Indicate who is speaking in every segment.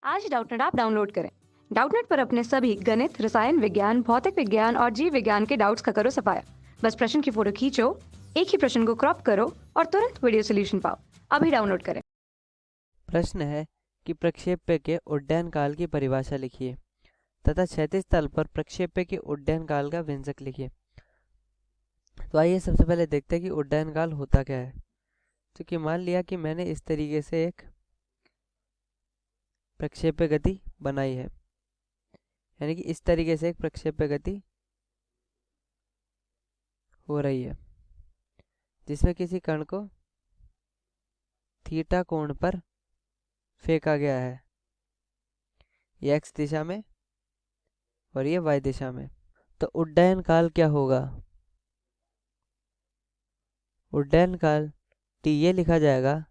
Speaker 1: आज Doubtnut app download करें। Doubtnut पर अपने सभी गणित, रसायन विज्ञान, भौतिक विज्ञान और जीव विज्ञान के डाउट्स का करो सफाया। बस प्रश्न की फोटो खींचो, एक ही प्रश्न को क्रॉप करो और तुरंत वीडियो सोल्यूशन पाओ। अभी डाउनलोड करें।
Speaker 2: प्रश्न है कि प्रक्षेप्य के उड्डयन काल की परिभाषा लिखिए तथा क्षैतिज तल पर प्रक्षेप्य के उड्डयन काल का व्यंजक लिखिए। तो आइए सबसे पहले देखते हैं कि उड्डयन काल होता क्या है। तो कि मान लिया कि मैंने इस तरीके से एक प्रक्षेप्य गति बनाई है, यानी कि इस तरीके से एक प्रक्षेप्य गति हो रही है जिसमें किसी कण को थीटा कोण पर फेंका गया है। ये एक्स दिशा में और ये वाई दिशा में। तो उड्डयन काल क्या होगा? उड्डयन काल टी ये लिखा जाएगा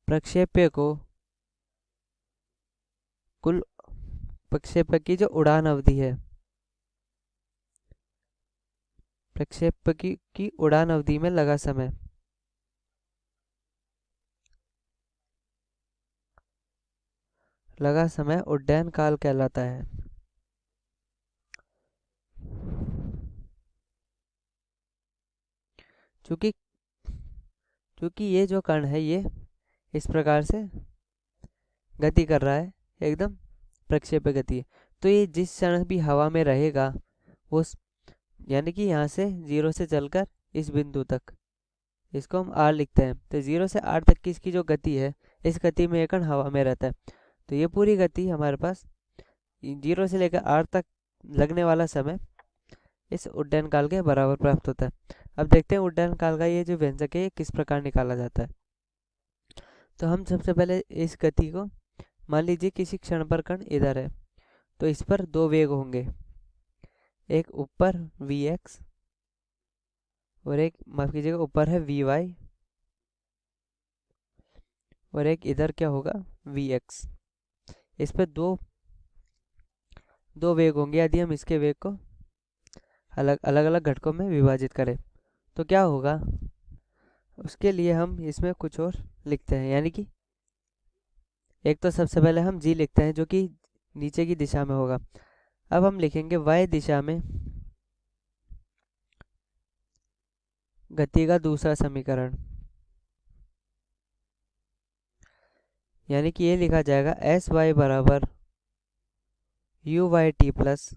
Speaker 2: प्रक्षेप्य को कुल प्रक्षेप्य की जो उड़ान अवधि है, प्रक्षेप्य की उड़ान अवधि में लगा समय, उड्डयन काल कहलाता है। क्योंकि ये जो कण है ये इस प्रकार से गति कर रहा है, एकदम प्रक्षेप्य गति है। तो ये जिस क्षण भी हवा में रहेगा वो यानी कि यहाँ से 0 से चलकर इस बिंदु तक, इसको हम r लिखते हैं। तो 0 से r तक की इसकी जो गति है, इस गति में ये कण हवा में रहता है। तो ये पूरी गति हमारे पास 0 से लेकर r तक लगने वाला समय इस उड्डयन काल के बराबर प्राप्त होता है। अब देखते हैं उड्डयन काल का ये जो व्यंजक है ये किस प्रकार निकाला जाता है। तो हम सबसे पहले इस गति को, मान लीजिए किसी क्षण पर कण इधर है तो इस पर दो वेग होंगे, एक ऊपर vx और एक, माफ कीजिएगा, ऊपर है vy और एक इधर क्या होगा vx। इस पर दो वेग होंगे। यदि हम इसके वेग को अलग अलग घटकों में विभाजित करें तो क्या होगा, उसके लिए हम इसमें कुछ और लिखते हैं। यानी कि एक तो सबसे पहले हम g लिखते हैं जो कि नीचे की दिशा में होगा। अब हम लिखेंगे y दिशा में गति का दूसरा समीकरण, यानी कि ये लिखा जाएगा एस वाई बराबर U Y T plus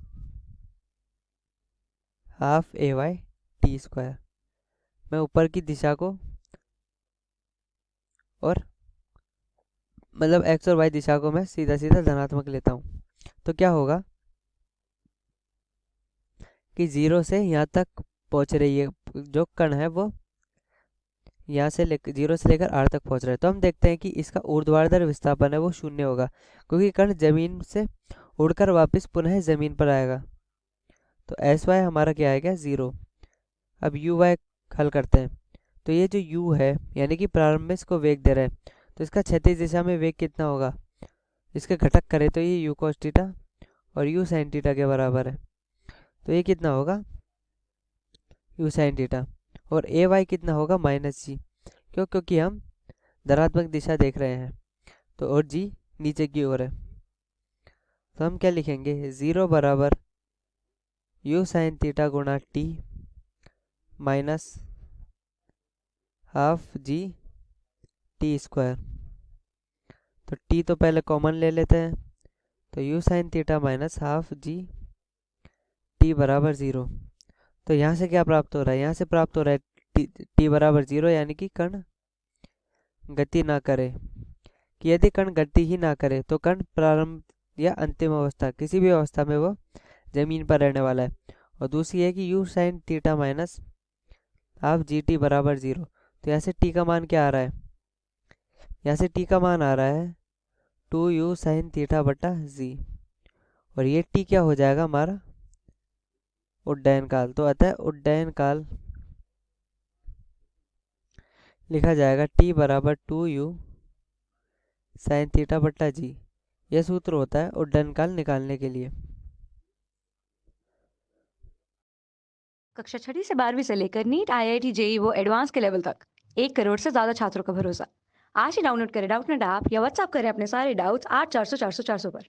Speaker 2: half A Y T square. मैं ऊपर की दिशा को और मतलब एक्स और वाई दिशा को मैं सीधा सीधा धनात्मक लेता हूँ। तो क्या होगा कि 0 से यहाँ तक पहुँच रही है जो कण है, वो यहाँ से 0 से लेकर r तक पहुँच रहा है। तो हम देखते हैं कि इसका ऊर्ध्वाधर विस्थापन है वो 0 होगा, क्योंकि कण जमीन से उड़कर वापस पुनः जमीन पर आएगा। तो एस वाई हमारा क्या आएगा 0। अब यू वाई हल करते हैं। तो ये जो u है यानी कि प्रारंभ में इसको वेग दे रहा है, तो इसका क्षैतिज दिशा में वेग कितना होगा, इसके घटक करें तो ये u cos थीटा और u sin थीटा के बराबर है। तो ये कितना होगा u sin थीटा, और ए वाई कितना होगा -g, क्योंकि हम धनात्मक दिशा देख रहे हैं। तो और g नीचे की ओर है। तो हम क्या लिखेंगे, 0 बराबर u sin थीटा गुणा t minus half G T square. तो t तो पहले कॉमन ले लेते हैं, तो u sin theta minus half G T बराबर 0। तो यहाँ से क्या प्राप्त हो रहा है, यहाँ से प्राप्त हो रहा है t बराबर 0, यानी कि कण गति ना करे। कि यदि कण गति ही ना करे तो कण प्रारंभ या अंतिम अवस्था किसी भी अवस्था में वो जमीन पर रहने वाला है। और दूसरी है कि u sin theta minus half G T बराबर 0। तो यहाँ से t का मान क्या आ रहा है, यहाँ से t का मान आ रहा है 2u sin थीटा बटा z, और ये t क्या हो जाएगा हमारा उड्डयन काल। तो अतः उड्डयन काल लिखा जाएगा t बराबर 2u sin थीटा बटा g। यह सूत्र होता है उड्डयन काल निकालने के लिए।
Speaker 1: कक्षा 6वीं से 12वीं से लेकर नीट, IIT, JEE वो एडवांस के लेवल तक 1 करोड़ से ज्यादा छात्रों का भरोसा। आज ही डाउनलोड करें डाउटनेट ऐप या व्हाट्सएप करें अपने सारे डाउट्स 8400 400 400 पर।